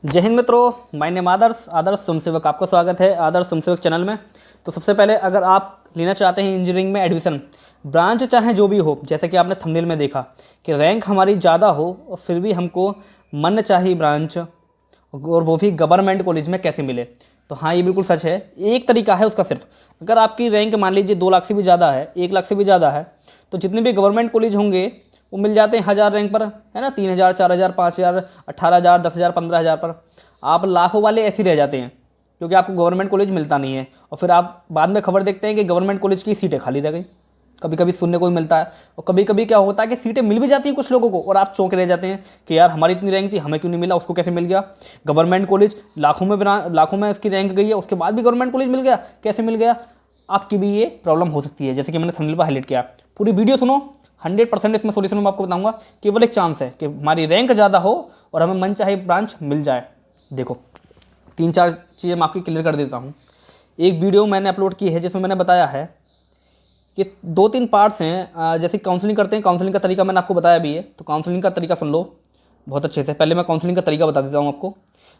जय हिंद मित्रों, my name आदर्श आदर्श स्वयंसेवक। आपका स्वागत है आदर्श स्वयंसेवक चैनल में। तो सबसे पहले अगर आप लेना चाहते हैं इंजीनियरिंग में एडमिशन, ब्रांच चाहे जो भी हो, जैसे कि आपने थंबनेल में देखा कि रैंक हमारी ज़्यादा हो और फिर भी हमको मन चाहिए ब्रांच, और वो भी गवर्नमेंट कॉलेज में कैसे मिले। तो हाँ, ये बिल्कुल सच है। एक तरीका है उसका सिर्फ, अगर आपकी रैंक मान लीजिए 2 लाख से भी ज़्यादा है, 1 लाख से भी ज़्यादा है, तो जितने भी गवर्नमेंट कॉलेज होंगे वो मिल जाते हैं 1000 रैंक पर, है ना। 3000, 4000, 5000, 18000, 10000, 15000 पर। आप लाखों वाले ऐसे ही रह जाते हैं क्योंकि आपको गवर्नमेंट कॉलेज मिलता नहीं है। और फिर आप बाद में खबर देखते हैं कि गवर्नमेंट कॉलेज की सीटें खाली रह गई। कभी कभी सुनने को भी मिलता है। और कभी कभी क्या होता है कि सीटें मिल भी जाती हैं कुछ लोगों को और आप चौंके रह जाते हैं कि यार हमारी इतनी रैंक थी, हमें क्यों नहीं मिला, उसको कैसे मिल गया। गवर्नमेंट कॉलेज लाखों में इसकी रैंक गई है, उसके बाद भी गवर्नमेंट कॉलेज मिल गया, कैसे मिल गया। आपकी भी ये प्रॉब्लम हो सकती है, जैसे कि मैंने थंबनेल पर हाईलाइट किया। पूरी वीडियो सुनो, 100% इसमें सोल्यूशन मैं आपको बताऊंगा। केवल एक चांस है कि हमारी रैंक ज़्यादा हो और हमें मन चाहे ब्रांच मिल जाए। देखो, 3-4 चीज़ें मैं आपकी क्लियर कर देता हूँ। एक वीडियो मैंने अपलोड की है जिसमें मैंने बताया है कि 2-3 पार्ट्स हैं। जैसे काउंसलिंग करते हैं, काउंसलिंग का तरीका मैंने आपको बताया भी है, तो काउंसलिंग का तरीका सुन लो बहुत अच्छे से। पहले मैं काउंसलिंग का तरीका बता देता हूँ आपको।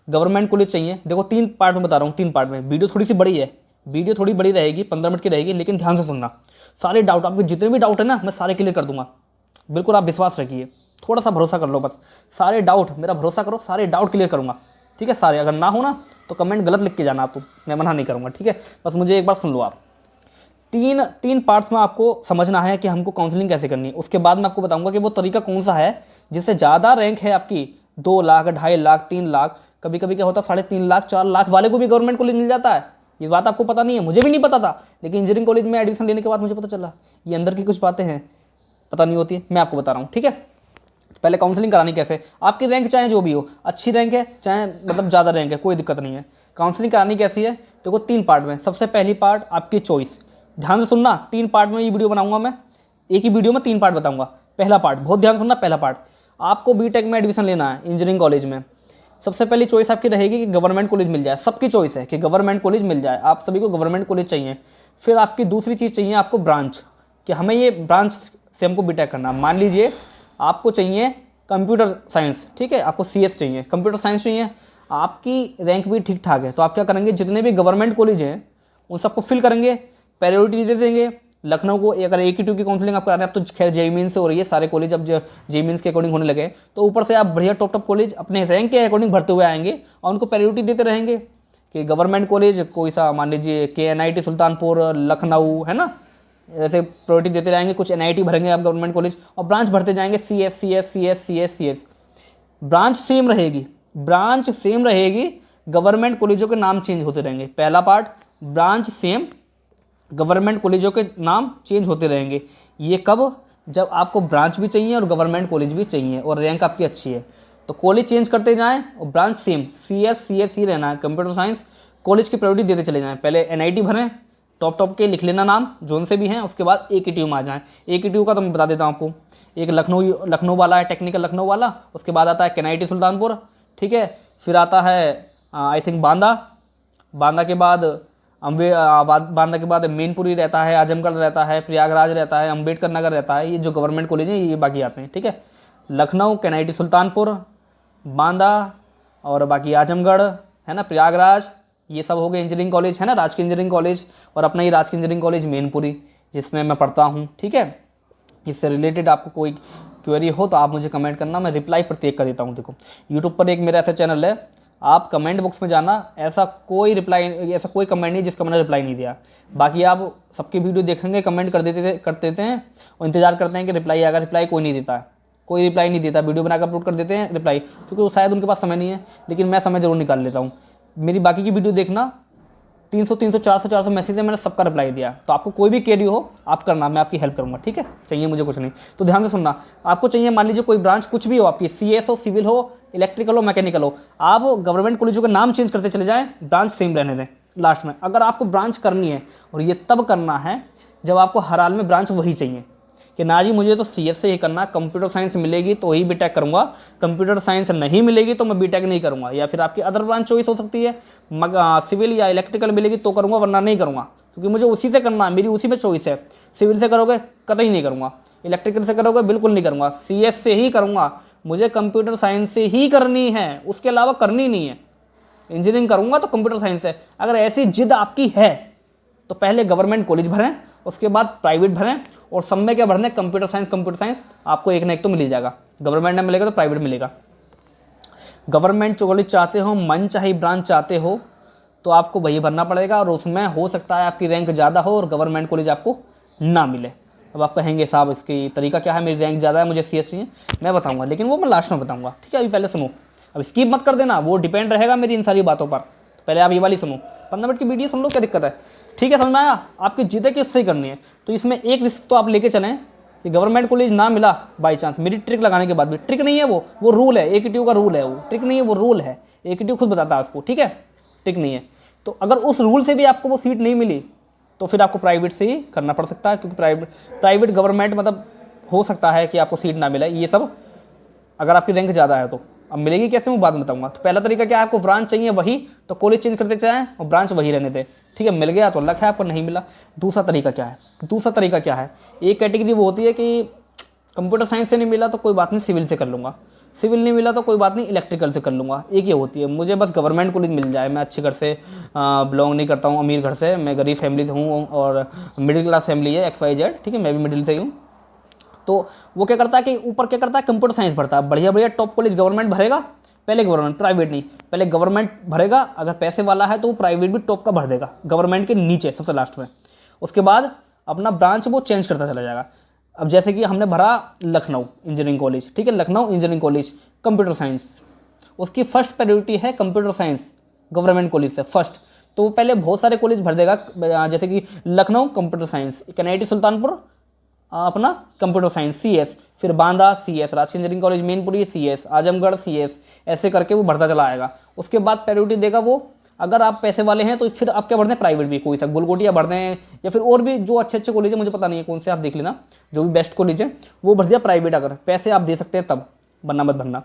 गवर्नमेंट कॉलेज चाहिए, देखो 3 पार्ट में बता रहा हूँ, 3 पार्ट में। वीडियो थोड़ी सी बड़ी है, वीडियो थोड़ी बड़ी रहेगी, 15 मिनट की रहेगी, लेकिन ध्यान से सुनना। सारे डाउट, आपके जितने भी डाउट है ना, मैं सारे क्लियर कर दूंगा। बिल्कुल आप विश्वास रखिए, थोड़ा सा भरोसा कर लो बस। सारे डाउट, मेरा भरोसा करो, सारे डाउट क्लियर करूँगा, ठीक है। सारे, अगर ना हो ना तो कमेंट गलत लिख के जाना आप, तो मैं मना नहीं करूँगा, ठीक है। बस मुझे एक बार सुन लो आप। तीन पार्ट्स में आपको समझना है कि हमको काउंसलिंग कैसे करनी है। उसके बाद मैं आपको बताऊंगा कि वो तरीका कौन सा है जिससे ज़्यादा रैंक है आपकी, 2 लाख, 2.5 लाख, 3 लाख, कभी कभी क्या होता है 3.5 लाख, 4 लाख वाले को भी गवर्नमेंट कॉलेज मिल जाता है। ये बात आपको पता नहीं है, मुझे भी नहीं पता था, लेकिन इंजीनियरिंग कॉलेज में एडमिशन लेने के बाद मुझे पता चला। ये अंदर की कुछ बातें हैं, पता नहीं होती है, मैं आपको बता रहा हूँ, ठीक है। पहले काउंसलिंग करानी कैसे। आपकी रैंक चाहे जो भी हो, अच्छी रैंक है चाहे मतलब ज़्यादा रैंक है, कोई दिक्कत नहीं है। काउंसलिंग करानी कैसी है, देखो 3 पार्ट में। सबसे पहली पार्ट आपकी चॉइस, ध्यान से सुनना। 3 पार्ट में ये वीडियो बनाऊंगा मैं, एक ही वीडियो में 3 पार्ट बताऊंगा। पहला पार्ट, बहुत ध्यान सुनना। पहला पार्ट, आपको बीटेक में एडमिशन लेना है इंजीनियरिंग कॉलेज में। सबसे पहली चॉइस आपकी रहेगी कि गवर्नमेंट कॉलेज मिल जाए। सबकी चॉइस है कि गवर्नमेंट कॉलेज मिल जाए, आप सभी को गवर्नमेंट कॉलेज चाहिए। फिर आपकी दूसरी चीज़ चाहिए आपको ब्रांच, कि हमें ये ब्रांच से हमको बीटेक करना। मान लीजिए आपको चाहिए कंप्यूटर साइंस, ठीक है, आपको CS चाहिए, कंप्यूटर साइंस चाहिए, आपकी रैंक भी ठीक ठाक है, तो आप क्या करेंगे, जितने भी गवर्नमेंट कॉलेज हैं उन सबको फिल करेंगे, प्रायोरिटी दे देंगे। लखनऊ को, अगर AQ2 की काउंसलिंग आप करा रहे हैं, अब तो खैर JEE मेंस से हो रही है, सारे कॉलेज अब JEE मेंस के अकॉर्डिंग होने लगे, तो ऊपर से आप बढ़िया टॉप कॉलेज अपने रैंक के अकॉर्डिंग भरते हुए आएंगे और उनको प्रायोरिटी देते रहेंगे कि गवर्नमेंट कॉलेज कोई सा, मान लीजिए KNIT सुल्तानपुर, लखनऊ, है ना, ऐसे प्रायोरिटी देते रहेंगे। कुछ NIT भरेंगे आप गवर्नमेंट कॉलेज, और ब्रांच भरते जाएंगे, CS। ब्रांच सेम रहेगी, ब्रांच सेम रहेगी, गवर्नमेंट कॉलेजों के नाम चेंज होते रहेंगे। पहला पार्ट, ब्रांच सेम, गवर्नमेंट कॉलेजों के नाम चेंज होते रहेंगे। ये कब, जब आपको ब्रांच भी चाहिए और गवर्नमेंट कॉलेज भी चाहिए और रैंक आपकी अच्छी है, तो कॉलेज चेंज करते जाएं और ब्रांच सेम CS ही रहना है। कंप्यूटर साइंस कॉलेज की प्रायोरिटी देते चले जाएं। पहले NIT भरें, टॉप के लिख लेना नाम जोन से भी हैं, उसके बाद AQ2 में आ जाएं। AQ2 का तो मैं बता देता हूँ आपको, एक लखनऊ वाला है, टेक्निकल लखनऊ वाला, उसके बाद आता है KNIT सुल्तानपुर, ठीक है। फिर आता है आई थिंक बांदा के बाद बांदा के बाद मैनपुरी रहता है, आजमगढ़ रहता है, प्रयागराज रहता है, अंबेडकर नगर रहता है। ये जो गवर्नमेंट कॉलेज हैं ये बाकी आते हैं, ठीक है। लखनऊ, KNIT सुल्तानपुर, बांदा और बाकी आजमगढ़, है ना, प्रयागराज, ये सब हो गए इंजीनियरिंग कॉलेज, है ना, राजकीय इंजीनियरिंग कॉलेज। और अपना ये राजकीय इंजीनियरिंग कॉलेज मैनपुरी, जिसमें मैं पढ़ता हूँ, ठीक है। इससे रिलेटेड आपको कोई क्वेरी हो तो आप मुझे कमेंट करना, मैं रिप्लाई प्रत्येक का देता हूँ। देखो यूट्यूब पर एक मेरा ऐसा चैनल है, आप कमेंट बॉक्स में जाना, ऐसा कोई कमेंट नहीं जिसका मैंने रिप्लाई नहीं दिया। बाकी आप सबकी वीडियो देखेंगे, कमेंट कर देते हैं और इंतजार करते हैं कि रिप्लाई आएगा। रिप्लाई कोई नहीं देता है, कोई रिप्लाई नहीं देता। वीडियो बनाकर अपलोड कर देते हैं रिप्लाई, क्योंकि शायद उनके पास समय नहीं है, लेकिन मैं समय जरूर निकाल लेता हूँ। मेरी बाकी की वीडियो देखना, 300 400 मैसेज है, मैंने सबका रिप्लाई दिया। तो आपको कोई भी क्वेरी हो आप करना, मैं आपकी हेल्प करूंगा, ठीक है। चाहिए मुझे कुछ नहीं, तो ध्यान से सुनना। आपको चाहिए, मान लीजिए कोई ब्रांच कुछ भी हो आपकी, CS हो, सिविल हो, इलेक्ट्रिकल हो, मैकेनिकल हो, आप गवर्नमेंट कॉलेजों का नाम चेंज करते चले जाएं, ब्रांच सेम रहने दें लास्ट में। अगर आपको ब्रांच करनी है, और ये तब करना है जब आपको हर हाल में ब्रांच वही चाहिए, कि ना जी मुझे तो CS से ही करना, कंप्यूटर साइंस मिलेगी तो ही बीटेक करूंगा, कंप्यूटर साइंस नहीं मिलेगी तो मैं बीटेक नहीं करूंगा। या फिर आपकी अदर ब्रांच चॉइस हो सकती है, सिविल या इलेक्ट्रिकल मिलेगी तो करूंगा, वरना नहीं करूंगा, क्योंकि मुझे उसी से करना है, मेरी उसी में चॉइस है। सिविल से करोगे कतई नहीं करूंगा, इलेक्ट्रिकल से करोगे बिल्कुल नहीं करूंगा, CS से ही करूंगा, मुझे कंप्यूटर साइंस से ही करनी है, उसके अलावा करनी नहीं है। इंजीनियरिंग करूँगा तो कंप्यूटर साइंस है। अगर ऐसी जिद आपकी है तो पहले गवर्नमेंट कॉलेज भरें, उसके बाद प्राइवेट भरें, और सब में क्या भरना है, कंप्यूटर साइंस आपको एक ना एक तो मिल ही जाएगा। गवर्नमेंट में मिलेगा तो प्राइवेट मिलेगा। गवर्नमेंट कॉलेज चाहते हो, मन चाहे ब्रांच चाहते हो, तो आपको वही भरना पड़ेगा, और उसमें हो सकता है आपकी रैंक ज़्यादा हो और गवर्नमेंट कॉलेज आपको ना मिले। अब आप कहेंगे साहब इसकी तरीका क्या है, मेरी रैंक ज़्यादा है, मुझे CS चाहिए, मैं बताऊंगा, लेकिन वो मैं लास्ट में बताऊंगा, ठीक है। अभी पहले सुनो, अब स्किप मत कर देना, वो डिपेंड रहेगा मेरी इन सारी बातों पर। तो पहले आप ये वाली सुनो, 15 मिनट की वीडियो सुन लो, क्या दिक्कत है, ठीक है, समझ में आया। आपकी जिद है कि उससे ही करनी है, तो इसमें एक रिस्क तो आप लेके चलें कि गवर्नमेंट कॉलेज ना मिला बाई चांस, मेरी ट्रिक लगाने के बाद भी, ट्रिक नहीं है वो रूल है, AQTU का रूल है, वो ट्रिक नहीं है, वो रूल है, AQTU खुद बताता है उसको, ठीक है, ट्रिक नहीं है। तो अगर उस रूल से भी आपको वो सीट नहीं मिली तो फिर आपको प्राइवेट से ही करना पड़ सकता है, क्योंकि प्राइवेट गवर्नमेंट मतलब हो सकता है कि आपको सीट ना मिले, ये सब अगर आपकी रैंक ज़्यादा है तो। अब मिलेगी कैसे मैं बाद में बताऊंगा। तो पहला तरीका क्या है, आपको ब्रांच चाहिए वही, तो कॉलेज चेंज करते जाएँ और ब्रांच वही रहने दें, ठीक है। मिल गया तो लक है आपको, नहीं मिला। दूसरा तरीका क्या है, एक कैटेगरी वो होती है कि कंप्यूटर साइंस से नहीं मिला तो कोई बात नहीं, सिविल से कर लूँगा, सिविल नहीं मिला तो कोई बात नहीं, इलेक्ट्रिकल से कर लूँगा। एक ये होती है, मुझे बस गवर्नमेंट कॉलेज मिल जाए, मैं अच्छे घर से बिलोंग नहीं करता हूँ, अमीर घर से, मैं गरीब फैमिली से हूँ और मिडिल क्लास फैमिली है, XYZ, ठीक है, मैं भी मिडिल से ही हूँ। तो वो क्या करता है कि ऊपर क्या करता है, कंप्यूटर साइंस भरता है, बढ़िया बढ़िया टॉप कॉलेज गवर्नमेंट भरेगा, पहले गवर्नमेंट, प्राइवेट नहीं, पहले गवर्नमेंट भरेगा, अगर पैसे वाला है तो वो प्राइवेट भी टॉप का भर देगा, गवर्नमेंट के नीचे सबसे लास्ट में। उसके बाद अपना ब्रांच वो चेंज करता चला जाएगा। अब जैसे कि हमने भरा लखनऊ इंजीनियरिंग कॉलेज, ठीक है, Lucknow engineering college computer science, उसकी फर्स्ट प्रायोरिटी है कंप्यूटर साइंस गवर्नमेंट कॉलेज से फर्स्ट, तो वो पहले बहुत सारे कॉलेज भर देगा, जैसे कि Lucknow computer science, NIT Sultanpur अपना कंप्यूटर साइंस CS, फिर बांदा CS, राजकीय engineering college Mainpuri CS, Azamgarh CS, ऐसे करके वो बढ़ता चला आएगा। उसके बाद प्रायोरिटी देगा वो, अगर आप पैसे वाले हैं तो फिर आप क्या भरते हैं, प्राइवेट भी कोई सा गुलगोटिया भरते हैं, या फिर और भी जो अच्छे अच्छे कॉलेज है, मुझे पता नहीं है कौन से, आप देख लेना, जो भी बेस्ट कॉलेज है वो भर दिया प्राइवेट, अगर पैसे आप दे सकते हैं तब, वरना मत भरना।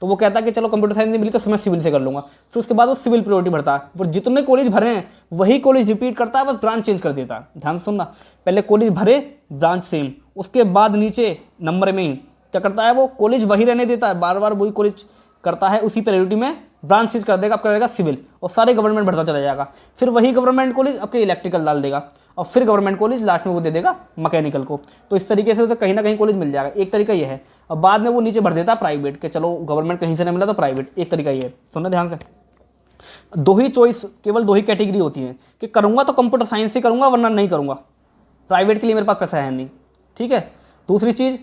तो वो कहता है कि चलो कंप्यूटर साइंस नहीं मिली तो मैं सिविल से कर लूँगा, फिर उसके बाद वो सिविल प्रायोरिटी भरता है, फिर जितने कॉलेज भरे हैं वही कॉलेज रिपीट करता है, बस ब्रांच चेंज कर देता है। ध्यान से सुनना, पहले कॉलेज भरे, ब्रांच सेम, उसके बाद नीचे नंबर में ही क्या करता है, वो कॉलेज वही रहने देता है, बार बार वही कॉलेज करता है, उसी प्रायोरिटी में ब्रांच चेंज कर देगा, आपका रहेगा सिविल, और सारे गवर्नमेंट भरता चला जाएगा। फिर वही गवर्नमेंट कॉलेज आपके इलेक्ट्रिकल डाल देगा, और फिर गवर्नमेंट कॉलेज लास्ट में वो दे देगा मैकेनिकल को। तो इस तरीके से उसे कहीं ना कहीं कॉलेज मिल जाएगा, एक तरीका ये है। अब बाद में वो नीचे भर देता है प्राइवेट के, चलो गवर्नमेंट कहीं से नहीं मिला तो प्राइवेट, एक तरीका ये है। सुनना ध्यान से, दो ही चॉइस, केवल दो ही कैटेगरी होती है कि करूँगा तो कंप्यूटर साइंस से करूँगा, वरना नहीं करूँगा, प्राइवेट के लिए मेरे पास पैसा है नहीं, ठीक है। दूसरी चीज़,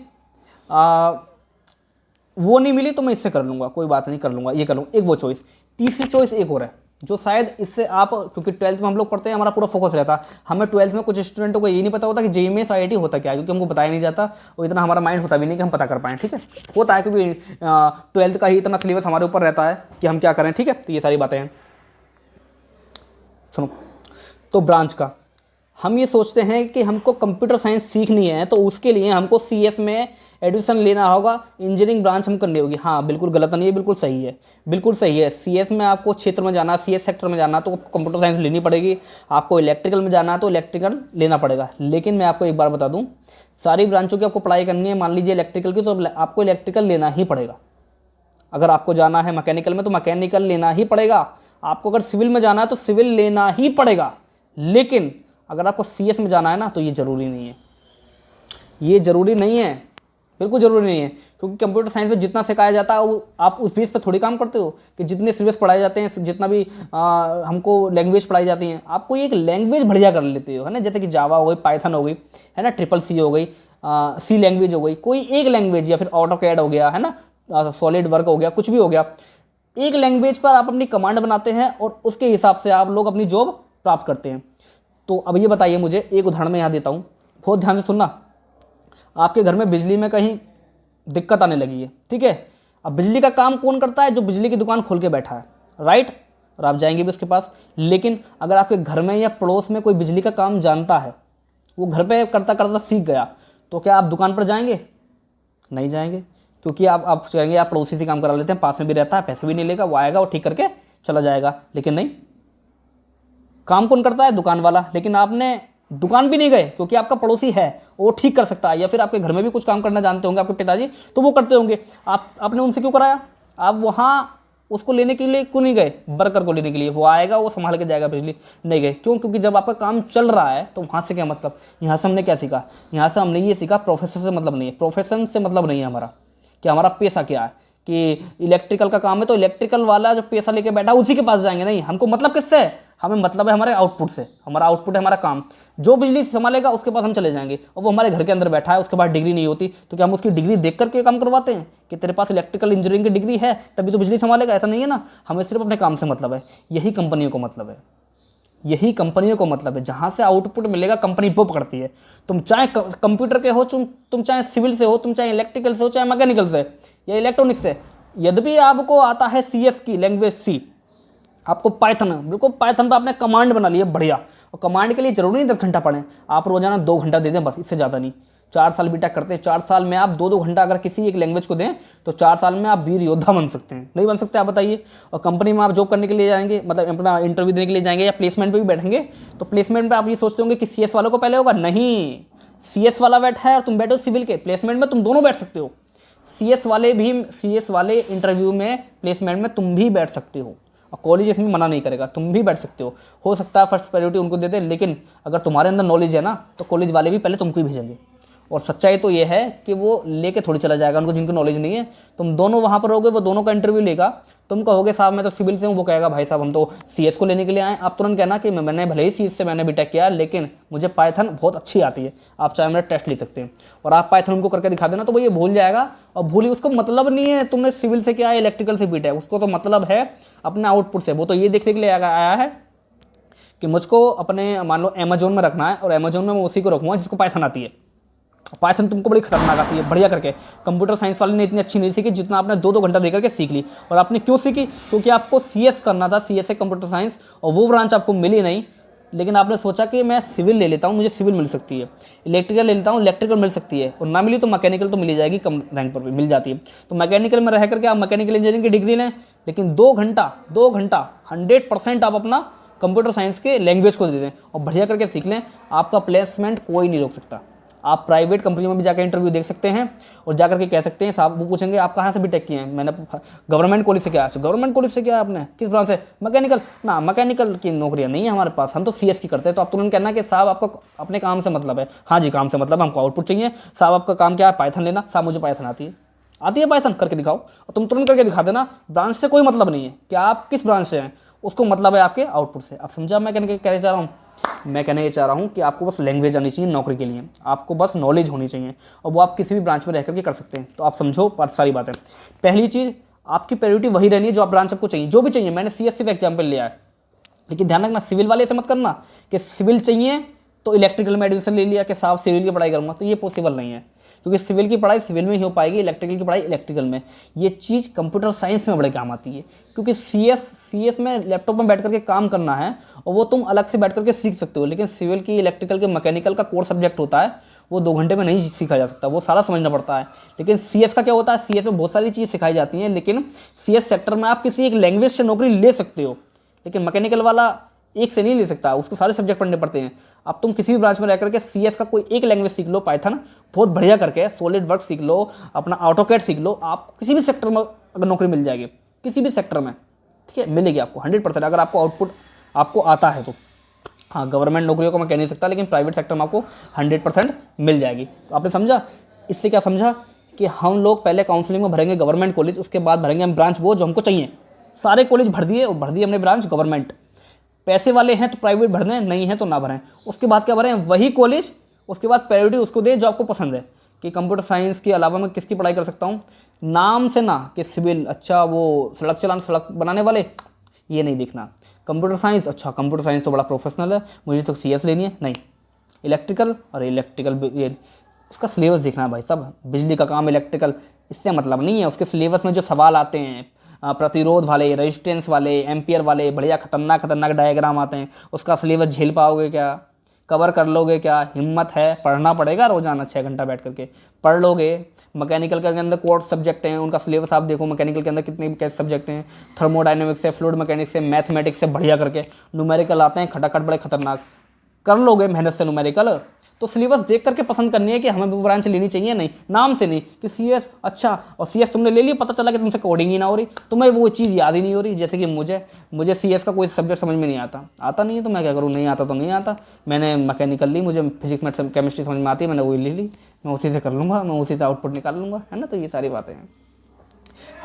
वो नहीं मिली तो मैं इससे कर लूँगा, कोई बात नहीं, कर लूँगा, ये कर लूँगा, एक वो चॉइस। तीसरी चॉइस एक और है, जो शायद इससे आप, क्योंकि 12th में हम लोग पढ़ते हैं, हमारा पूरा फोकस रहता है, हमें 12th में कुछ स्टूडेंटों को ये नहीं पता होता कि JEE में IIT होता क्या है, क्योंकि हमको बताया नहीं जाता, और इतना हमारा माइंड होता भी नहीं कि हम पता कर पाएँ, ठीक है। होता है क्योंकि 12th का ही इतना सिलेबस हमारे ऊपर रहता है कि हम क्या करें, ठीक है। तो ये सारी बातें हैं, सुनो। तो ब्रांच का हम ये सोचते हैं कि हमको कंप्यूटर साइंस सीखनी है, तो उसके लिए हमको CS में एडमिशन लेना होगा, इंजीनियरिंग ब्रांच हम करनी होगी। हाँ, बिल्कुल गलत नहीं है, बिल्कुल सही है, बिल्कुल सही है। CS में आपको क्षेत्र में जाना, CS सेक्टर में जाना, तो कंप्यूटर साइंस लेनी पड़ेगी। आपको इलेक्ट्रिकल में जाना तो इलेक्ट्रिकल लेना पड़ेगा। लेकिन मैं आपको एक बार बता दूँ, सारी ब्रांचों की आपको पढ़ाई करनी है, मान लीजिए इलेक्ट्रिकल की, तो आपको इलेक्ट्रिकल लेना ही पड़ेगा। अगर आपको जाना है मैकेनिकल में तो मैकेनिकल लेना ही पड़ेगा। आपको अगर सिविल में जाना है तो सिविल लेना ही पड़ेगा। लेकिन अगर आपको CS में जाना है ना, तो ये ज़रूरी नहीं है, ये ज़रूरी नहीं है, बिल्कुल ज़रूरी नहीं है। क्योंकि कंप्यूटर साइंस में जितना सिखाया जाता है वो आप उस बेस पर थोड़ी काम करते हो कि जितने सिलेबस पढ़ाए जाते हैं, जितना भी हमको लैंग्वेज पढ़ाई जाती हैं, आपको एक लैंग्वेज बढ़िया कर लेते हो, है ना। जैसे कि जावा हो गई, पाइथन हो गई, है ना, CCC हो गई, C लैंग्वेज हो गई, कोई एक लैंग्वेज, या फिर AutoCAD हो गया, है ना, सॉलिड वर्क हो गया, कुछ भी हो गया, एक लैंग्वेज पर आप अपनी कमांड बनाते हैं और उसके हिसाब से आप लोग अपनी जॉब प्राप्त करते हैं। तो अब ये बताइए मुझे, एक उदाहरण मैं यहाँ देता हूँ, बहुत ध्यान से सुनना। आपके घर में बिजली में कहीं दिक्कत आने लगी है, ठीक है। अब बिजली का काम कौन करता है, जो बिजली की दुकान खोल के बैठा है, राइट, और आप जाएंगे भी उसके पास। लेकिन अगर आपके घर में या पड़ोस में कोई बिजली का काम जानता है, वो घर पे करता करता सीख गया, तो क्या आप दुकान पर जाएंगे? नहीं जाएंगे, क्योंकि आप कहेंगे आप पड़ोसी से काम करा लेते हैं, पास में भी रहता है, पैसे भी नहीं लेगा, वो आएगा, वो ठीक करके चला जाएगा। लेकिन नहीं, काम कौन करता है? दुकान वाला। लेकिन आपने दुकान भी नहीं गए क्योंकि आपका पड़ोसी है, वो ठीक कर सकता है, या फिर आपके घर में भी कुछ काम करना जानते होंगे आपके पिताजी, तो वो करते होंगे। आपने उनसे क्यों कराया? आप वहाँ उसको लेने के लिए क्यों नहीं गए? वर्कर को लेने के लिए। वो आएगा, वो संभाल के जाएगा बिजली, नहीं गए। क्यों? क्योंकि जब आपका काम चल रहा है तो वहाँ से क्या मतलब? यहाँ से हमने क्या सीखा? यहाँ से हमने ये सीखा प्रोफेशन से मतलब नहीं है, प्रोफेशन से मतलब नहीं है हमारा, कि हमारा पेशा क्या है, कि इलेक्ट्रिकल का काम है तो इलेक्ट्रिकल वाला जो पैसा लेके बैठा उसी के पास जाएंगे। नहीं, हमको मतलब किससे है? हमें मतलब है हमारे आउटपुट से। हमारा आउटपुट है हमारा काम, जो बिजली संभालेगा उसके पास हम चले जाएंगे। और वो हमारे घर के अंदर बैठा है, उसके पास डिग्री नहीं होती, तो क्या हम उसकी डिग्री देख करके काम करवाते हैं कि तेरे पास इलेक्ट्रिकल इंजीनियरिंग की डिग्री है तभी तो बिजली संभालेगा? ऐसा नहीं है ना। हमें सिर्फ अपने काम से मतलब है। यही कंपनियों को मतलब है, यही कंपनियों को मतलब है। जहाँ से आउटपुट मिलेगा कंपनी वो पकड़ती है। तुम चाहे कंप्यूटर के हो, तुम चाहे सिविल से हो, तुम चाहे इलेक्ट्रिकल से हो, चाहे मैकेनिकल से या इलेक्ट्रॉनिक्स से। यद्यपि आपको आता है CS की लैंग्वेज C, आपको पाइथन, बिल्कुल पाइथन पर आपने कमांड बना लिया, बढ़िया। और कमांड के लिए जरूरी नहीं 10 घंटा पढ़ें, आप रोजाना 2 घंटा दे दें बस, इससे ज़्यादा नहीं। 4 साल बीटेक करते हैं, 4 साल में आप 2-2 घंटा अगर किसी एक लैंग्वेज को दें तो 4 साल में आप वीर योद्धा बन सकते हैं। नहीं बन सकते? आप बताइए। और कंपनी में आप जॉब करने के लिए जाएंगे, मतलब अपना इंटरव्यू देने के लिए जाएंगे या प्लेसमेंट पे भी बैठेंगे, तो प्लेसमेंट में आप ये सोचते होंगे कि CS वालों को पहले होगा। नहीं, CS वाला बैठा है और तुम बैठे हो सिविल के, प्लेसमेंट में तुम दोनों बैठ सकते हो। CS वाले इंटरव्यू में, प्लेसमेंट में तुम भी बैठ सकते हो, और कॉलेज इसमें मना नहीं करेगा, तुम भी बैठ सकते हो सकता है फर्स्ट प्रायोरिटी उनको दे दे, लेकिन अगर तुम्हारे अंदर नॉलेज है ना तो कॉलेज वाले भी पहले तुमको ही भेजेंगे। और सच्चाई तो ये है कि वो लेके थोड़ी चला जाएगा उनको, जिनको नॉलेज नहीं है। तुम दोनों वहाँ पर रहोगे, वो दोनों का इंटरव्यू लेगा, तुम कहोगे साहब मैं तो सिविल से हूँ, वो कहेगा भाई साहब हम तो CS को लेने के लिए आए। आप तुरंत कहना कि मैंने भले ही CS से मैंने बीटेक किया लेकिन मुझे पाइथन बहुत अच्छी आती है, आप चाहे मेरा टेस्ट ले सकते हैं। और आप पाइथन उनको करके दिखा देना तो वो ये भूल जाएगा। और भूली, उसको मतलब नहीं है तुमने सिविल से किया है इलेक्ट्रिकल से बीटेक, उसको तो मतलब है अपने आउटपुट से। वो तो ये देखने के लिए आया है कि मुझको अपने मान लो अमेजोन में रखना है, और अमेजोन में मैं उसी को रखूँगा जिसको पाइथन आती है। पाइथन तुमको बड़ी खतरनाक आती है, बढ़िया करके। कंप्यूटर साइंस वाले ने इतनी अच्छी नहीं सीखी जितना आपने 2-2 घंटा देकर के सीख ली। और आपने क्यों सीखी? क्योंकि आपको CS करना था, CS है कंप्यूटर साइंस, और वो ब्रांच आपको मिली नहीं। लेकिन आपने सोचा कि मैं सिविल ले लेता हूँ, मुझे सिविल मिल सकती है, इलेक्ट्रिकल ले लेता हूँ, इलेक्ट्रिकल मिल सकती है, और ना मिली तो मैकेनिकल तो मिली जाएगी, कम रैंक पर भी मिल जाती है। तो मैकेनिकल में रह करके आप मैकेनिकल इंजीनियरिंग की डिग्री लें, लेकिन 2 घंटा 100% आप अपना कंप्यूटर साइंस के लैंग्वेज को दे दें और बढ़िया करके सीख लें। आपका प्लेसमेंट कोई नहीं रोक सकता। आप प्राइवेट कंपनियों में भी जाकर इंटरव्यू देख सकते हैं और जाकर के कह सकते हैं साहब, वो पूछेंगे आप कहाँ से बीटेक किए हैं, मैंने गवर्नमेंट कॉलेज से किया। अच्छा, गवर्नमेंट कॉलेज से किया आपने, किस ब्रांच से? मैकेनिकल ना, मैकेनिकल की नौकरियाँ नहीं है हमारे पास, हम तो CS की करते हैं। तो आप तुरंत कहना कि साहब आपको अपने काम से मतलब है। हाँ जी, काम से मतलब हमको आउटपुट चाहिए। साहब आपका काम क्या है? पाइथन लेना। साहब मुझे पाइथन आती है पाइथन, करके दिखाओ। और तुम तुरंत करके दिखा देना। ब्रांच से कोई मतलब नहीं है कि आप किस ब्रांच से हैं, उसको मतलब है आपके आउटपुट से। आप समझा मैं कहने चाह रहा हूँ? मैं कहना ये चाह रहा हूँ कि आपको बस लैंग्वेज आनी चाहिए नौकरी के लिए, आपको बस नॉलेज होनी चाहिए, और वो आप किसी भी ब्रांच में रह करके कर सकते हैं। तो आप समझो सारी बातें। पहली चीज़, आपकी प्रायोरिटी वही रहनी है जो आप ब्रांच आपको चाहिए, जो भी चाहिए। मैंने CS सिर्फ एग्जाम्पल लिया है, लेकिन ध्यान रखना सिविल वाले से मत करना कि सिविल चाहिए तो इलेक्ट्रिकल में एडमिशन ले लिया कि साहब सिविल की पढ़ाई करूँगा, तो ये पॉसिबल नहीं है। क्योंकि सिविल की पढ़ाई सिविल में ही हो पाएगी, इलेक्ट्रिकल की पढ़ाई इलेक्ट्रिकल में। ये चीज़ कंप्यूटर साइंस में बड़े काम आती है, क्योंकि CS में लैपटॉप में बैठ करके काम करना है और वो तुम अलग से बैठ करके सीख सकते हो। लेकिन सिविल की, इलेक्ट्रिकल के, मैकेनिकल का कोर सब्जेक्ट होता है, वो 2 घंटे में नहीं सीखा जा सकता, वो सारा समझना पड़ता है। लेकिन CS का क्या होता है? CS में बहुत सारी चीज़ सिखाई जाती हैं, लेकिन CS सेक्टर में आप किसी एक लैंग्वेज से नौकरी ले सकते हो, लेकिन मैकेनिकल वाला एक से नहीं ले सकता, उसको सारे सब्जेक्ट पढ़ने पड़ते हैं। अब तुम किसी भी ब्रांच में रह करके CS का कोई एक लैंग्वेज सीख लो, पाइथन बहुत बढ़िया करके, सॉलिड वर्क सीख लो, अपना ऑटोकैड सीख लो, आप किसी भी सेक्टर में अगर नौकरी मिल जाएगी, किसी भी सेक्टर में, ठीक है, मिलेगी आपको 100%, अगर आपको आउटपुट आपको आता है तो। हाँ, गवर्नमेंट नौकरियों को मैं कह नहीं सकता, लेकिन प्राइवेट सेक्टर में आपको 100% मिल जाएगी। तो आपने समझा? इससे क्या समझा कि हम लोग पहले काउंसलिंग में भरेंगे गवर्नमेंट कॉलेज, उसके बाद भरेंगे हम ब्रांच वो जो हमको चाहिए। सारे कॉलेज भर दिए और भर दिए हमने ब्रांच गवर्नमेंट। पैसे वाले हैं तो प्राइवेट भर दें, नहीं है तो ना भरें। उसके बाद क्या भरें? वही कॉलेज, उसके बाद प्रायोरिटी उसको दें जो आपको पसंद है। कि कंप्यूटर साइंस के अलावा मैं किसकी पढ़ाई कर सकता हूँ, नाम से ना कि सिविल, अच्छा वो सड़क बनाने वाले, ये नहीं देखना। कंप्यूटर साइंस, अच्छा कंप्यूटर साइंस तो बड़ा प्रोफेशनल है, मुझे तो CS लेनी है, नहीं। इलेक्ट्रिकल, अरे इलेक्ट्रिकल ये उसका सिलेबस देखना है भाई साहब, बिजली का काम इलेक्ट्रिकल, इससे मतलब नहीं है। उसके सिलेबस में जो सवाल आते हैं, प्रतिरोध वाले, रेजिस्टेंस वाले, एम्पियर वाले, बढ़िया खतरनाक डायग्राम आते हैं, उसका सिलेबस झेल पाओगे क्या? कवर कर लोगे क्या? हिम्मत है? पढ़ना पड़ेगा रोजाना 6 घंटा बैठ करके पढ़ लोगे। मैकेनिकल के अंदर कोर्स सब्जेक्ट हैं, उनका सिलेबस आप देखो, मैकेनिकल के अंदर कितने कैसे सब्जेक्ट हैं, थर्मोडाइनमिक्स से, फ्लूइड मैकेनिक्स से, मैथमेटिक्स से, बढ़िया करके न्यूमेरिकल आते हैं खटाखट, बड़े खतरनाक। कर लोगे मेहनत से न्यूमेरिकल, तो सिलेबस देख करके पसंद करनी है कि हमें वो ब्रांच लेनी चाहिए, नहीं नाम से नहीं कि CS अच्छा, और CS तुमने ले ली, पता चला कि तुमसे कोडिंग ही ना हो रही, तुम्हें वो चीज़ याद ही नहीं हो रही। जैसे कि मुझे CS का कोई सब्जेक्ट समझ में नहीं आता नहीं है, तो मैं क्या करूँ, नहीं आता तो नहीं आता। मैंने मैकेनिकल ली, मुझे फिजिक्स मैथ्स केमिस्ट्री समझ में आती है, मैंने वही ले ली, मैं उसी से कर लूँगा, मैं उसी से आउटपुट निकाल लूँगा, है ना। तो ये सारी बातें हैं।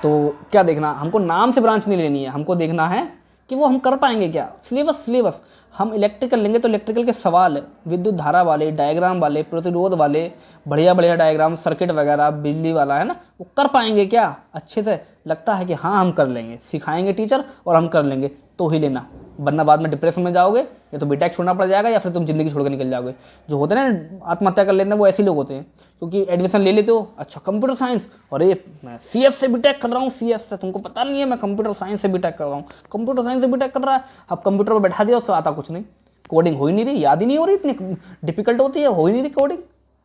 तो क्या देखना, हमको नाम से ब्रांच नहीं लेनी है, हमको देखना है कि वो हम कर पाएंगे क्या। सिलेबस हम इलेक्ट्रिकल लेंगे तो इलेक्ट्रिकल के सवाल विद्युत धारा वाले, डायग्राम वाले, प्रतिरोध वाले, बढ़िया डायग्राम, सर्किट वगैरह, बिजली वाला, है ना, वो कर पाएंगे क्या अच्छे से। लगता है कि हाँ हम कर लेंगे, सिखाएंगे टीचर और हम कर लेंगे, तो ही लेना, वरना बाद में डिप्रेशन में जाओगे, या तो बीटेक छोड़ना पड़ जाएगा या फिर तुम जिंदगी छोड़ कर निकल जाओगे। जो होते हैं ना आत्महत्या कर लेते हैं, वो ऐसे लोग होते हैं, क्योंकि एडमिशन ले लेते हो, अच्छा कंप्यूटर साइंस, और ये मैं CS से बीटेक कर रहा हूँ, CS से, तुमको पता नहीं है मैं कंप्यूटर साइंस से बीटेक कर रहा हूँ, कंप्यूटर साइंस से बीटेक कर रहा है। अब कंप्यूटर पर बैठा दिया, उससे आता कुछ नहीं, कोडिंग हो ही नहीं रही, याद ही नहीं हो रही, इतनी डिफिकल्ट होती है, हो ही नहीं रही कोडिंग।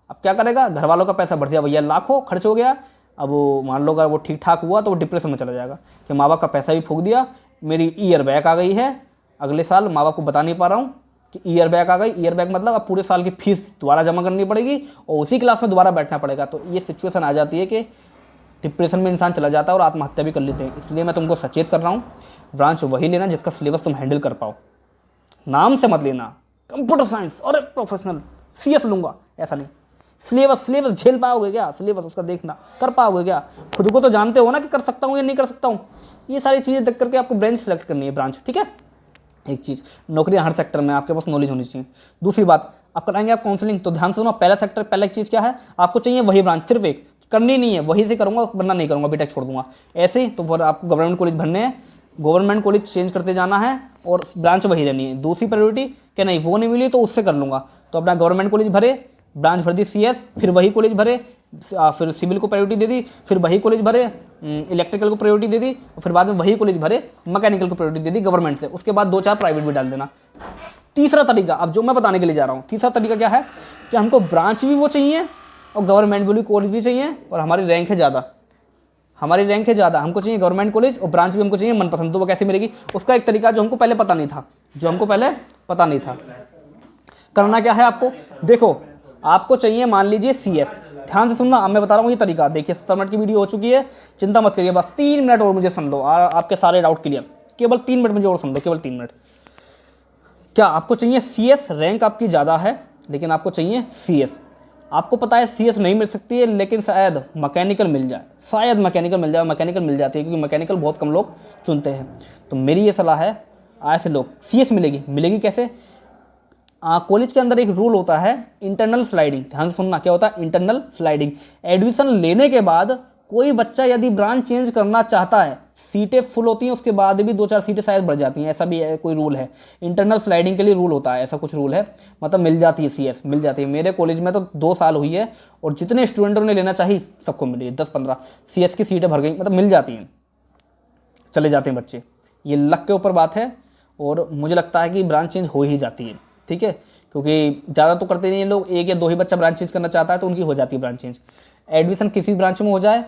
अब क्या करेगा, घर वालों का पैसा बढ़ गया भैया, लाखों खर्च हो गया। अब वो मान लो अगर वो ठीक ठाक हुआ तो वो डिप्रेशन में चला जाएगा कि माँ बाप का पैसा भी फूक दिया, मेरी ईयर बैक आ गई है, अगले साल माँ बाप को बता नहीं पा रहा हूँ कि ईयर बैक आ गई। ईयर बैक मतलब अब पूरे साल की फीस दोबारा जमा करनी पड़ेगी और उसी क्लास में दोबारा बैठना पड़ेगा। तो ये सिचुएशन आ जाती है कि डिप्रेशन में इंसान चला जाता है और आत्महत्या भी कर लेते हैं। इसलिए मैं तुमको सचेत कर रहा हूँ, ब्रांच वही लेना जिसका सिलेबस तुम हैंडल कर पाओ, नाम से मत लेना कंप्यूटर साइंस और प्रोफेशनल CS लूँगा, ऐसा नहीं। सिलेबस झेल पाओगे क्या, सिलेबस उसका देखना, कर पाओगे क्या, खुद को तो जानते हो ना कि कर सकता हूँ या नहीं कर सकता हूँ। ये सारी चीज़ें देख करके आपको ब्रांच सेलेक्ट करनी है, ब्रांच, ठीक है। एक चीज़, नौकरियां हर सेक्टर में आपके पास नॉलेज होनी चाहिए। दूसरी बात, आप कराएंगे आप काउंसलिंग, तो ध्यान से सुनो, पहला सेक्टर, पहला एक चीज़ क्या है, आपको चाहिए वही ब्रांच, सिर्फ एक, करनी नहीं है वही से करूँगा वरना नहीं करूँगा, बीटेक छोड़ दूंगा, ऐसे ही। तो फिर आपको गवर्नमेंट कॉलेज भरने हैं, गवर्नमेंट कॉलेज चेंज करते जाना है और ब्रांच वही रहनी है। दूसरी प्रायोरिटी क्या, नहीं वो नहीं मिली तो उससे कर लूँगा, तो अपना गवर्नमेंट कॉलेज भरे, ब्रांच भर दी CS, फिर वही कॉलेज भरे, फिर सिविल को प्रायोरिटी दे दी, फिर वही कॉलेज भरे, इलेक्ट्रिकल को प्रायोरिटी दे दी, और फिर बाद में वही कॉलेज भरे, मैकेनिकल को प्रायोरिटी दे दी गवर्नमेंट से, उसके बाद 2-4 प्राइवेट भी डाल देना। तीसरा तरीका, अब जो मैं बताने के लिए जा रहा हूँ, तीसरा तरीका क्या है कि हमको ब्रांच भी वो चाहिए और गवर्नमेंट भी कॉलेज भी चाहिए, और हमारी रैंक है ज़्यादा, हमको चाहिए गवर्नमेंट कॉलेज और ब्रांच भी हमको चाहिए मनपसंद। तो वो कैसे मिलेगी, उसका एक तरीका जो हमको पहले पता नहीं था, करना क्या है आपको, देखो आपको चाहिए मान लीजिए CS, ध्यान से सुनना, अब मैं बता रहा हूँ ये तरीका। देखिए 70 मिनट की वीडियो हो चुकी है, चिंता मत करिए, बस 3 मिनट और मुझे सुन लो, आपके सारे डाउट क्लियर, केवल 3 मिनट मुझे और सुन लो, केवल 3 मिनट। क्या आपको चाहिए CS, रैंक आपकी ज़्यादा है लेकिन आपको चाहिए CS, आपको पता है CS नहीं मिल सकती है, लेकिन शायद मैकेनिकल मिल जाए, मैकेनिकल मिल जाती है, क्योंकि मैकेनिकल बहुत कम लोग चुनते हैं। तो मेरी ये सलाह है, ऐसे लोग CS मिलेगी कैसे, कॉलेज के अंदर एक रूल होता है इंटरनल स्लाइडिंग, ध्यान से सुनना, क्या होता है इंटरनल स्लाइडिंग। एडमिशन लेने के बाद कोई बच्चा यदि ब्रांच चेंज करना चाहता है, सीटें फुल होती हैं, उसके बाद भी 2-4 सीटें शायद बढ़ जाती हैं, ऐसा भी कोई रूल है, इंटरनल स्लाइडिंग के लिए रूल होता है, ऐसा कुछ रूल है, मतलब मिल जाती है CS, मिल जाती है। मेरे कॉलेज में तो 2 साल हुई है और जितने स्टूडेंटों ने लेना चाहिए सबको मिली है, 10-15 CS की सीटें भर गई, मतलब मिल जाती हैं, चले जाते हैं बच्चे। ये लक के ऊपर बात है और मुझे लगता है कि ब्रांच चेंज हो ही जाती है, ठीक है, क्योंकि ज़्यादा तो करते नहीं हैं लोग, 1 या 2 ही बच्चा ब्रांच चेंज करना चाहता है तो उनकी हो जाती है ब्रांच चेंज। एडमिशन किसी ब्रांच में हो जाए,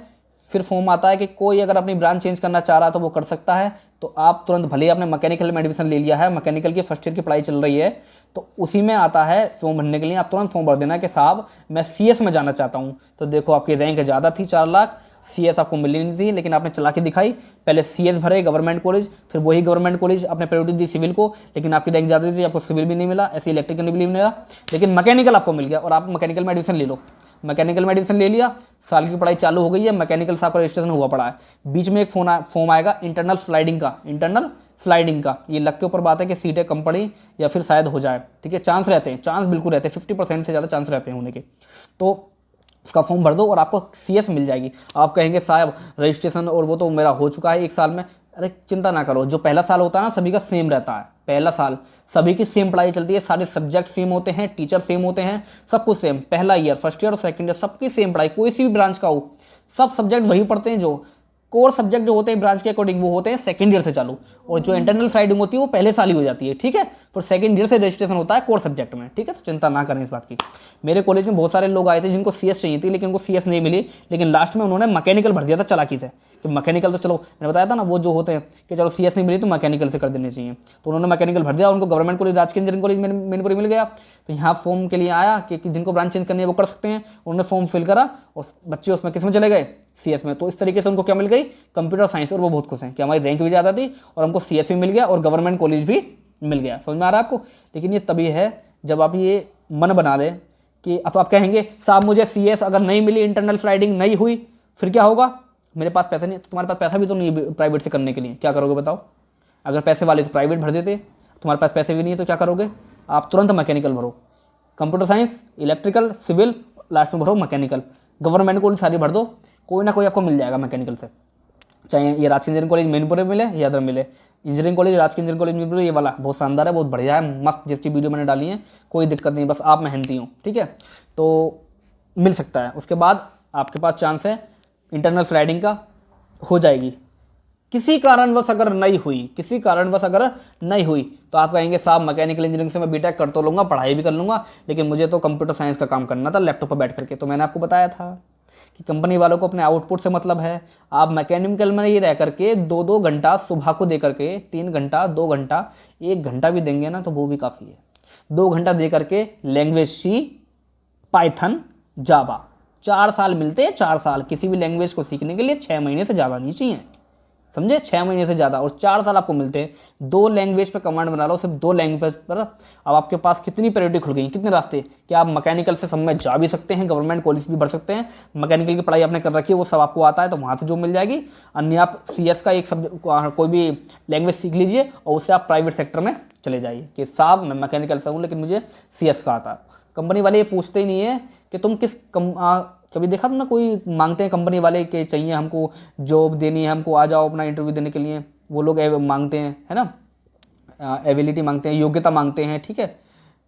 फिर फॉर्म आता है कि कोई अगर अपनी ब्रांच चेंज करना चाह रहा है तो वो कर सकता है। तो आप तुरंत, भले ही आपने मैकेनिकल में एडमिशन ले लिया है, मैकेनिकल की फर्स्ट ईयर की पढ़ाई चल रही है, तो उसी में आता है फॉर्म भरने के लिए, आप तुरंत फॉर्म भर देना कि साहब मैं CS में जाना चाहता हूँ। तो देखो आपकी रैंक ज़्यादा थी, 4 लाख, CS आपको मिली नहीं थी, लेकिन आपने चला के दिखाई, पहले CS भरे गवर्नमेंट कॉलेज, फिर वही गवर्नमेंट कॉलेज आपने प्रायोरिटी दी सिविल को, लेकिन आपकी रैंक ज़्यादा थी, आपको सिविल भी नहीं मिला, ऐसे इलेक्ट्रिकल भी नहीं मिला, लेकिन मैकेनिकल आपको मिल गया और आप मैकेनिकल में एडमिशन ले लो। मैकेनिकल में एडमिशन ले लिया, साल की पढ़ाई चालू हो गई है, मैकेनिकल से आपका रजिस्ट्रेशन हुआ पड़ा है, बीच में एक फॉर्म आएगा इंटरनल स्लाइडिंग का। ये लक के ऊपर बात है कि सीटें कम पड़ी या फिर शायद हो जाए, ठीक है, चांस बिल्कुल रहते हैं, 50% से ज़्यादा चांस रहते हैं होने के। तो उसका फॉर्म भर दो और आपको CS मिल जाएगी। आप कहेंगे साहब रजिस्ट्रेशन और वो तो मेरा हो चुका है 1 साल में, अरे चिंता ना करो, जो पहला साल होता है ना सभी का सेम रहता है, पहला साल सभी की सेम पढ़ाई चलती है, सारे सब्जेक्ट सेम होते हैं, टीचर सेम होते हैं, सब कुछ सेम, पहला ईयर, फर्स्ट ईयर और सेकंड ईयर सबकी सेम पढ़ाई, कोई सी भी ब्रांच का हो, सब सब्जेक्ट वही पढ़ते हैं, जो कोर सब्जेक्ट जो होते हैं ब्रांच के अकॉर्डिंग वो होते हैं सेकंड ईयर से चालू, और जो इंटरनल स्लाइडिंग होती है वो पहले साल ही हो जाती है, ठीक है। फिर सेकंड ईयर से रजिस्ट्रेशन होता है कोर सब्जेक्ट में, ठीक है। तो चिंता ना करें इस बात की। मेरे कॉलेज में बहुत सारे लोग आए थे जिनको सीएस चाहिए थी, लेकिन उनको सीएस नहीं मिली, लेकिन लास्ट में उन्होंने मैकेनिकल भर दिया था चालाकी से, कि मैकेनिकल तो चलो, मैंने बताया था ना वो जो होते हैं कि चलो सीएस नहीं मिली तो मैकेनिकल से कर देनी चाहिए, तो उन्होंने मैकेनिकल भर दिया। उनको गवर्नमेंट कॉलेज राजकीय इंजीनियरिंग कॉलेज मैनपुरी मिल गया। तो यहाँ फॉर्म के लिए आया कि जिनको ब्रांच चेंज करनी है वो कर सकते हैं, उन्होंने फॉर्म फिल करा और बच्चे उसमें किस में चले गए, सीएस में। तो इस तरीके से उनको क्या मिल गई, कंप्यूटर साइंस, और वो बहुत खुश हैं कि हमारी रैंक भी ज़्यादा थी और हमको सीएस भी मिल गया और गवर्नमेंट कॉलेज भी मिल गया। समझ में आ रहा है आपको। लेकिन ये तभी है जब आप ये मन बना लें कि अब आप कहेंगे साहब मुझे सीएस अगर नहीं मिली, इंटरनल स्लाइडिंग नहीं हुई, फिर क्या होगा, मेरे पास पैसा नहीं। तो तुम्हारे पास पैसा भी तो नहीं है प्राइवेट से करने के लिए, क्या करोगे बताओ। अगर पैसे वाले तो प्राइवेट भर देते, तुम्हारे पास पैसे भी नहीं है तो क्या करोगे, आप तुरंत मैकेनिकल भरो, computer science, electrical, civil, last में भरो मैकेनिकल। गवर्नमेंट कॉलेज सारी भर दो, कोई ना कोई आपको मिल जाएगा मैकेनिकल से, चाहे ये राजकीय इंजीनियरिंग कॉलेज मैनपुरी में मिले या अदर मिले। इंजीनियरिंग कॉलेज राजकीय इंजीनियरिंग कॉलेज मैनपुरी ये वाला बहुत शानदार है, बहुत बढ़िया है, मस्त, जिसकी वीडियो मैंने डाली है, कोई दिक्कत नहीं, बस आप मेहनती हो, ठीक है। तो मिल सकता है। उसके बाद आपके पास चांस है इंटरनल स्लाइडिंग का, हो जाएगी। किसी कारणवश अगर नहीं हुई, किसी कारणवश अगर नहीं हुई तो आप कहेंगे साहब मैकेनिकल इंजीनियरिंग से मैं बीटेक कर तो लूँगा, पढ़ाई भी कर लूँगा, लेकिन मुझे तो कंप्यूटर साइंस का काम करना था लैपटॉप पर बैठ करके। तो मैंने आपको बताया था कि कंपनी वालों को अपने आउटपुट से मतलब है। आप मैकेनिकल में ही रह करके 2-2 घंटा सुबह को दे करके 3 घंटा, 2 घंटा, 1 घंटा भी देंगे ना तो वो भी काफ़ी है। 2 घंटा दे करके लैंग्वेज सी, पाइथन, जावा, 4 साल मिलते हैं। 4 साल किसी भी लैंग्वेज को सीखने के लिए 6 महीने से ज़्यादा नहीं चाहिए, समझे, 6 महीने से ज़्यादा, और 4 साल आपको मिलते हैं। 2 लैंग्वेज पे कमांड बना लो, सिर्फ 2 लैंग्वेज पर। अब आपके पास कितनी प्रायोरिटी खुल गई, कितने रास्ते कि आप मैकेनिकल से सब में जा भी सकते हैं, गवर्नमेंट कॉलेज भी भर सकते हैं। मैकेनिकल की पढ़ाई आपने कर रखी है, वो सब आपको आता है तो वहाँ से जो मिल जाएगी। अन्य आप सीएस का एक सब्जेक्ट कोई भी लैंग्वेज सीख लीजिए और उससे आप प्राइवेट सेक्टर में चले जाइए कि साहब मैं मैकेनिकल से हूँ लेकिन मुझे सीएस का आता है। कंपनी वाले ये पूछते ही नहीं है कि तुम किस कभी देखा तुमने कोई मांगते हैं कंपनी वाले कि चाहिए हमको जॉब देनी है, हमको आ जाओ अपना इंटरव्यू देने के लिए, वो लोग मांगते हैं, है ना, एबिलिटी मांगते हैं, योग्यता मांगते हैं, ठीक है।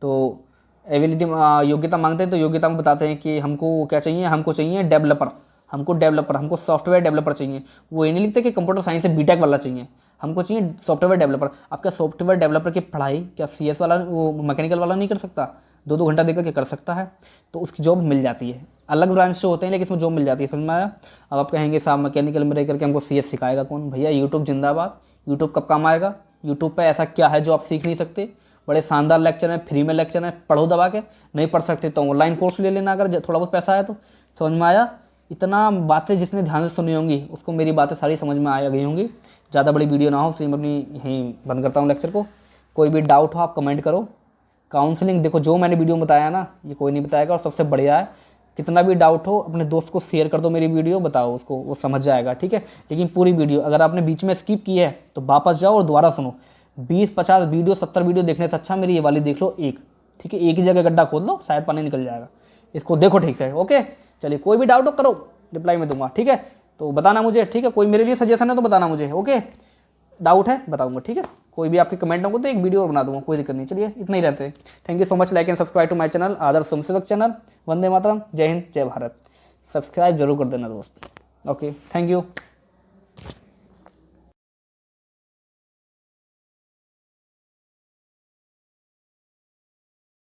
तो एबिलिटी योग्यता मांगते हैं तो योग्यता में बताते हैं कि हमको क्या चाहिए, हमको चाहिए डेवलपर, हमको सॉफ्टवेयर डेवलपर चाहिए। वो ये नहीं लिखते कि कंप्यूटर साइंस से बीटेक वाला चाहिए, हमको चाहिए सॉफ्टवेयर डेवलपर। आप क्या सॉफ्टवेयर डेवलपर की पढ़ाई क्या सीएस वाला, वो मैकेनिकल वाला नहीं कर सकता, 2-2 घंटा देकर के कर सकता है, तो उसकी जॉब मिल जाती है। अलग ब्रांच से होते हैं लेकिन इसमें जॉब मिल जाती है, समझ में आया। अब आप कहेंगे साहब मैकेनिकल में रह करके हमको सीएस सिखाएगा कौन, भैया यूट्यूब जिंदाबाद। यूट्यूब कब काम आएगा, यूट्यूब पे ऐसा क्या है जो आप सीख नहीं सकते, बड़े शानदार लेक्चर हैं, फ्री में लेक्चर हैं, पढ़ो दबा के। नहीं पढ़ सकते तो ऑनलाइन कोर्स ले लेना अगर थोड़ा बहुत पैसा है तो, समझ में आया। इतना बातें जिसने ध्यान से सुनी होंगी उसको मेरी बातें सारी समझ में आ गई होंगी। ज़्यादा बड़ी वीडियो ना हो इसलिए मैं अपनी यहीं बंद करता हूँ लेक्चर को। कोई भी डाउट हो आप कमेंट करो। काउंसलिंग देखो जो मैंने वीडियो में बताया ना ये कोई नहीं बताएगा, और सबसे बढ़िया है कितना भी डाउट हो अपने दोस्त को शेयर कर दो मेरी वीडियो, बताओ उसको, वो समझ जाएगा, ठीक है। लेकिन पूरी वीडियो अगर आपने बीच में स्किप की है तो वापस जाओ और दोबारा सुनो। 20-50 वीडियो 70 वीडियो देखने से अच्छा मेरी ये वाली देख लो एक, ठीक है। एक ही जगह गड्ढा खोद लो, शायद पानी निकल जाएगा, इसको देखो ठीक से, ओके। चलिए कोई भी डाउट हो करो, रिप्लाई में दूंगा, ठीक है। तो बताना मुझे, ठीक है, कोई मेरे लिए सजेशन है तो बताना मुझे, ओके। डाउट है बताऊंगा, ठीक है। कोई भी आपके कमेंट होंगे तो एक वीडियो और बना दूंगा, कोई दिक्कत नहीं। चलिए इतना ही रहते हैं। Thank you so much, like and subscribe to my channel Adarsh Swayamsevak channel. वंदे मातरम, जय हिंद, जय भारत। सब्सक्राइब जरूर कर देना दोस्त, ओके, थैंक यू।